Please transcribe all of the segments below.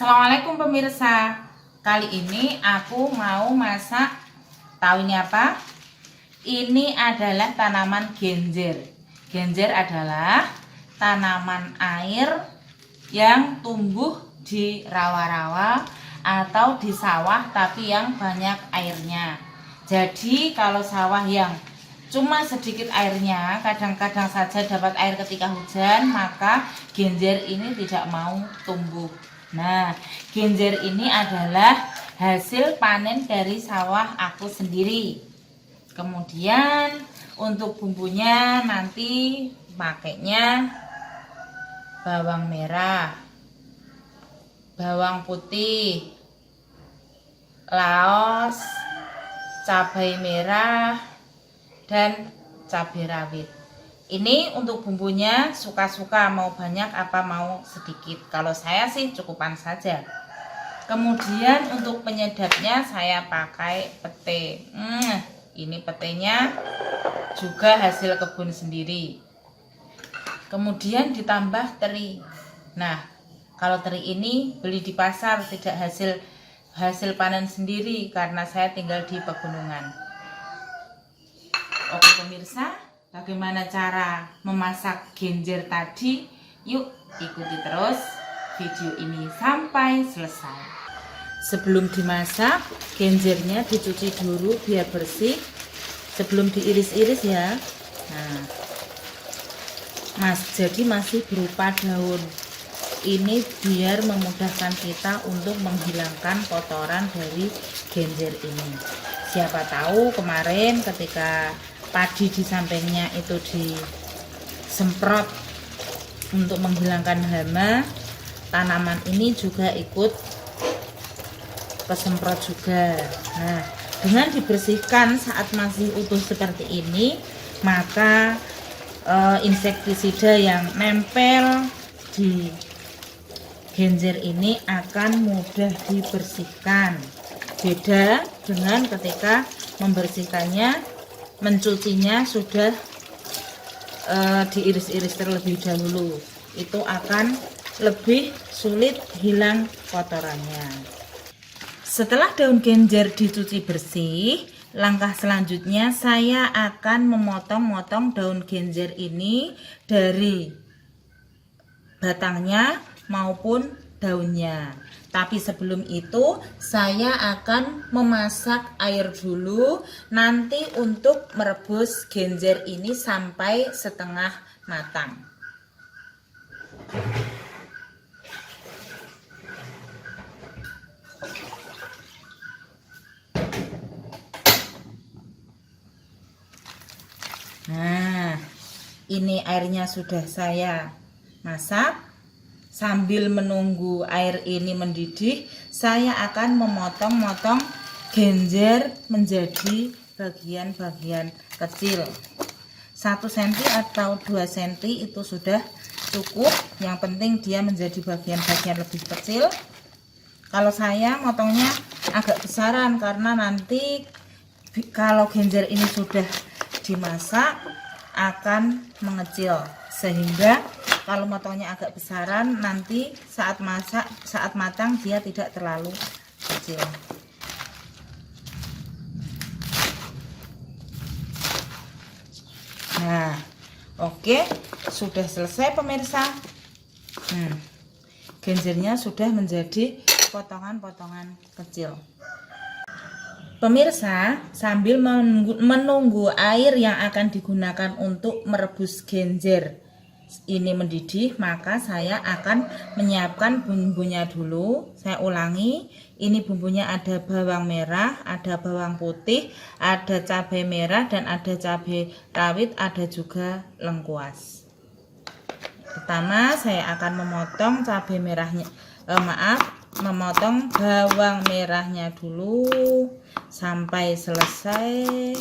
Assalamualaikum pemirsa. Kali ini aku mau masak, tahu ini apa? Ini adalah tanaman genjer. Genjer adalah tanaman air yang tumbuh di rawa-rawa atau di sawah tapi yang banyak airnya. Jadi kalau sawah yang cuma sedikit airnya, kadang-kadang saja dapat air ketika hujan, maka genjer ini tidak mau tumbuh. Nah, genjer ini adalah hasil panen dari sawah aku sendiri. Kemudian untuk bumbunya nanti pakainya bawang merah, bawang putih, laos, cabai merah, dan cabai rawit. Ini untuk bumbunya suka-suka, mau banyak apa mau sedikit. Kalau saya sih cukupan saja. Kemudian untuk penyedapnya saya pakai pete. Ini petenya juga hasil kebun sendiri. Kemudian ditambah teri. Nah, kalau teri ini beli di pasar, tidak hasil panen sendiri karena saya tinggal di pegunungan. Oke pemirsa, bagaimana cara memasak genjer tadi? Yuk ikuti terus video ini sampai selesai. Sebelum dimasak, genjernya dicuci dulu biar bersih. Sebelum diiris-iris ya. Nah, jadi masih berupa daun. Ini biar memudahkan kita untuk menghilangkan kotoran dari genjer ini. Siapa tahu kemarin ketika padi di sampingnya itu disemprot untuk menghilangkan hama, tanaman ini juga ikut kesemprot juga. Nah, dengan dibersihkan saat masih utuh seperti ini, maka insektisida yang nempel di genjer ini akan mudah dibersihkan. Beda dengan ketika membersihkannya, mencucinya sudah diiris-iris terlebih dahulu, itu akan lebih sulit hilang kotorannya. Setelah daun genjer dicuci bersih, langkah selanjutnya saya akan memotong-motong daun genjer ini dari batangnya maupun daunnya. Tapi sebelum itu saya akan memasak air dulu nanti untuk merebus genjer ini sampai setengah matang. Nah, ini airnya sudah saya masak. Sambil menunggu air ini mendidih, saya akan memotong-motong genjer menjadi bagian-bagian kecil. 1 cm atau 2 cm itu sudah cukup. Yang penting dia menjadi bagian-bagian lebih kecil. Kalau saya motongnya agak besaran karena nanti kalau genjer ini sudah dimasak akan mengecil, sehingga kalau motongnya agak besaran nanti saat matang dia tidak terlalu kecil. Nah, oke, sudah selesai pemirsa. Genjernya sudah menjadi potongan-potongan kecil. Pemirsa, sambil menunggu air yang akan digunakan untuk merebus genjer ini mendidih, maka saya akan menyiapkan bumbunya dulu. Saya ulangi, ini bumbunya ada bawang merah, ada bawang putih, ada cabai merah, dan ada cabai rawit, ada juga lengkuas. Pertama saya akan memotong cabai merahnya, memotong bawang merahnya dulu sampai selesai.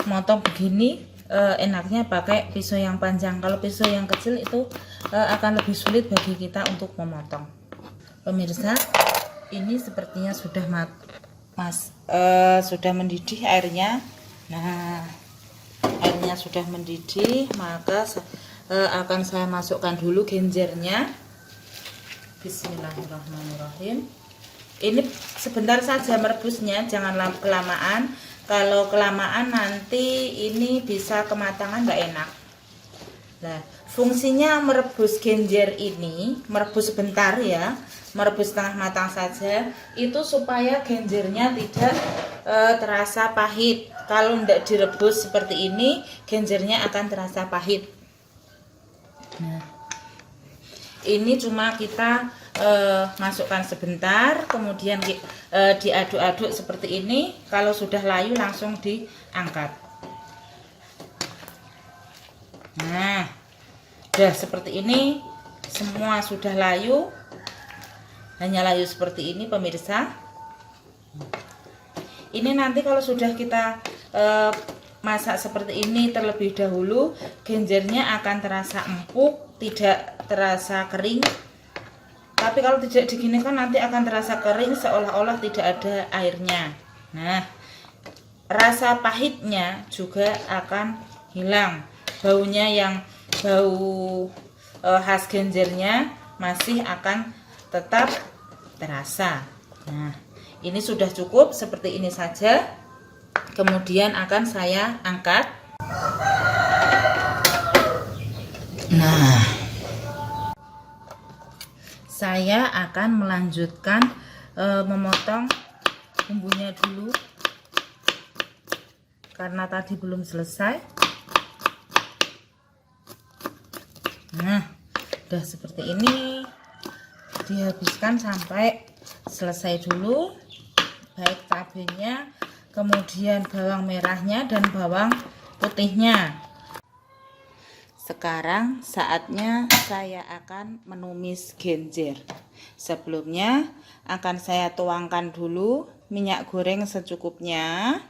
Motong begini enaknya pakai pisau yang panjang. Kalau pisau yang kecil itu akan lebih sulit bagi kita untuk memotong. Pemirsa, ini sepertinya sudah sudah mendidih airnya. Nah, airnya sudah mendidih, maka akan saya masukkan dulu genjernya. Bismillahirrahmanirrahim. Ini sebentar saja merebusnya, jangan kelamaan. Kalau kelamaan nanti ini bisa kematangan nggak enak. Nah, fungsinya merebus genjer ini, merebus sebentar ya, merebus setengah matang saja, itu supaya genjernya tidak terasa pahit. Kalau tidak direbus seperti ini, genjernya akan terasa pahit. Nah, ini cuma kita masukkan sebentar, kemudian diaduk-aduk seperti ini. Kalau sudah layu langsung diangkat. Nah, udah seperti ini, semua sudah layu, hanya layu seperti ini pemirsa. Ini nanti kalau sudah kita masak seperti ini terlebih dahulu, genjernya akan terasa empuk, tidak terasa kering. Tapi kalau tidak diginikan nanti akan terasa kering, seolah-olah tidak ada airnya. Nah, rasa pahitnya juga akan hilang. Baunya yang bau khas genjernya masih akan tetap terasa. Nah, ini sudah cukup seperti ini saja. Kemudian akan saya angkat. Nah, saya akan melanjutkan memotong bumbunya dulu karena tadi belum selesai. Nah, udah seperti ini, dihabiskan sampai selesai dulu, baik cabenya, kemudian bawang merahnya dan bawang putihnya. Sekarang saatnya saya akan menumis genjer. Sebelumnya akan saya tuangkan dulu minyak goreng secukupnya.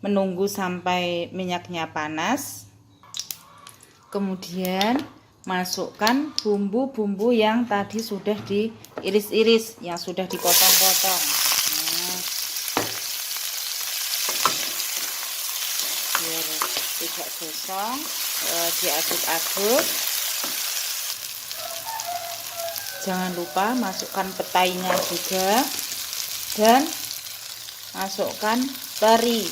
Menunggu sampai minyaknya panas. Kemudian masukkan bumbu-bumbu yang tadi sudah diiris-iris, yang sudah dipotong-potong. Biar tidak gosong, diaduk-aduk. Jangan lupa masukkan petainya juga, dan masukkan teri.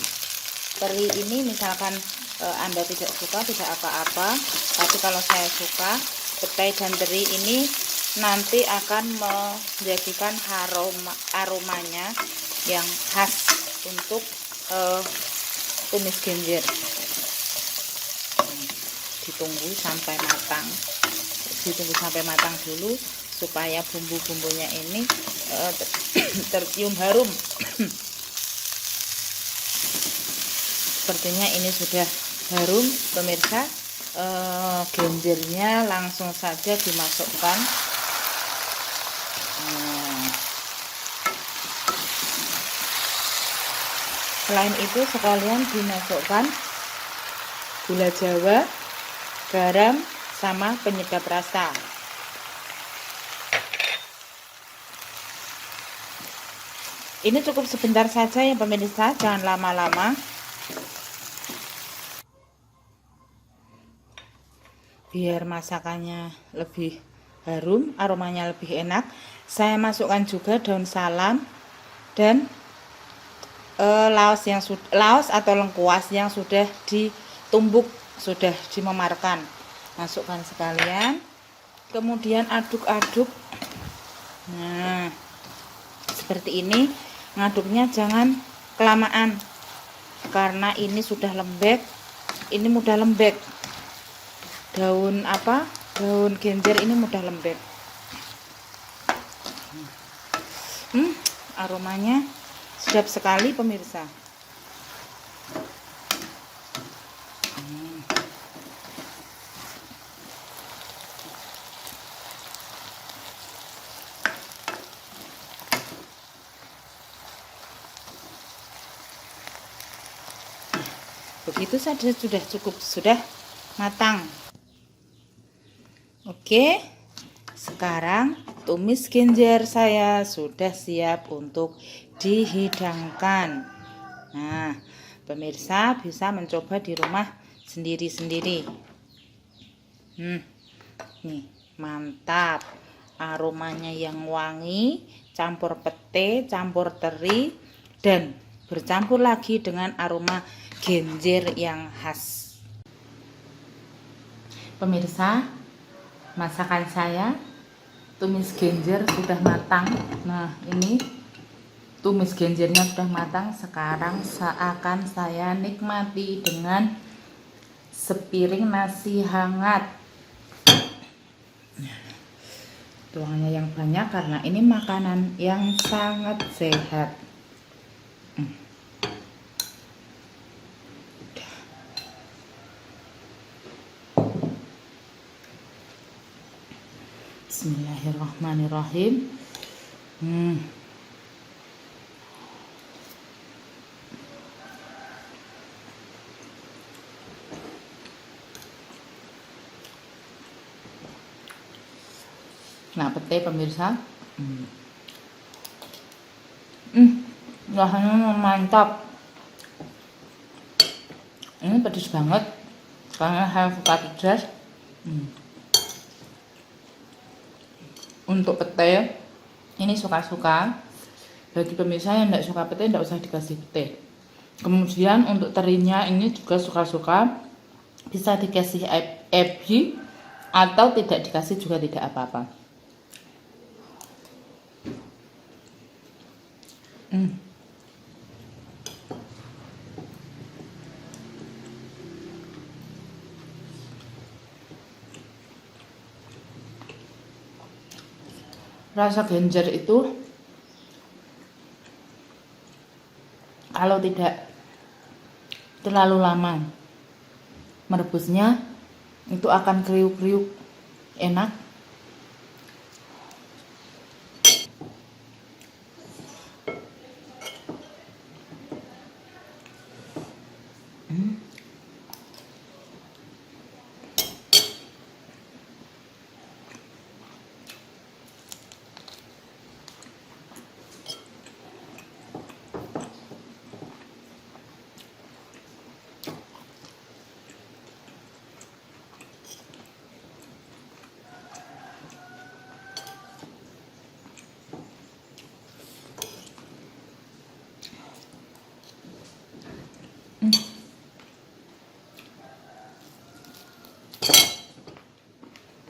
Teri ini misalkan Anda tidak suka, tidak apa-apa, tapi kalau saya suka, petai dan teri ini nanti akan menjadikan aromanya yang khas untuk tumis genjer. Ditunggu sampai matang, dulu supaya bumbu-bumbunya ini tercium harum. Sepertinya ini sudah harum pemirsa. Genjernya langsung saja dimasukkan. Selain itu sekalian dimasukkan gula jawa, garam, sama penyedap rasa. Ini cukup sebentar saja ya pemirsa, jangan lama-lama. Biar masakannya lebih harum, aromanya lebih enak, saya masukkan juga daun salam dan laos atau lengkuas yang sudah ditumbuk, sudah dimemarkan. Masukkan sekalian, kemudian aduk-aduk. Nah, seperti ini. Ngaduknya jangan kelamaan karena ini sudah lembek, ini mudah lembek. Daun genjer ini mudah lembek. Aromanya sedap sekali pemirsa. Begitu saja sudah cukup, sudah matang. Oke, sekarang tumis genjer saya sudah siap untuk dihidangkan. Nah, pemirsa bisa mencoba di rumah sendiri-sendiri. Nih, mantap. Aromanya yang wangi, campur pete, campur teri, dan bercampur lagi dengan aroma genjer yang khas. Pemirsa, masakan saya tumis genjer sudah matang. Nah, ini tumis genjernya sudah matang. Sekarang akan saya nikmati dengan sepiring nasi hangat. Tuangnya yang banyak karena ini makanan yang sangat sehat. Bismillahirrahmanirrahim. Nah, pete pemirsa, rasanya mantap. Ini pedas banget karena saya suka pedas. Untuk pete ini suka-suka. Bagi pemirsa yang tidak suka pete, tidak usah dikasih pete. Kemudian untuk terinya ini juga suka-suka, bisa dikasih ebi atau tidak dikasih juga tidak apa-apa. Rasa genjer itu kalau tidak terlalu lama merebusnya itu akan kriuk-kriuk, enak.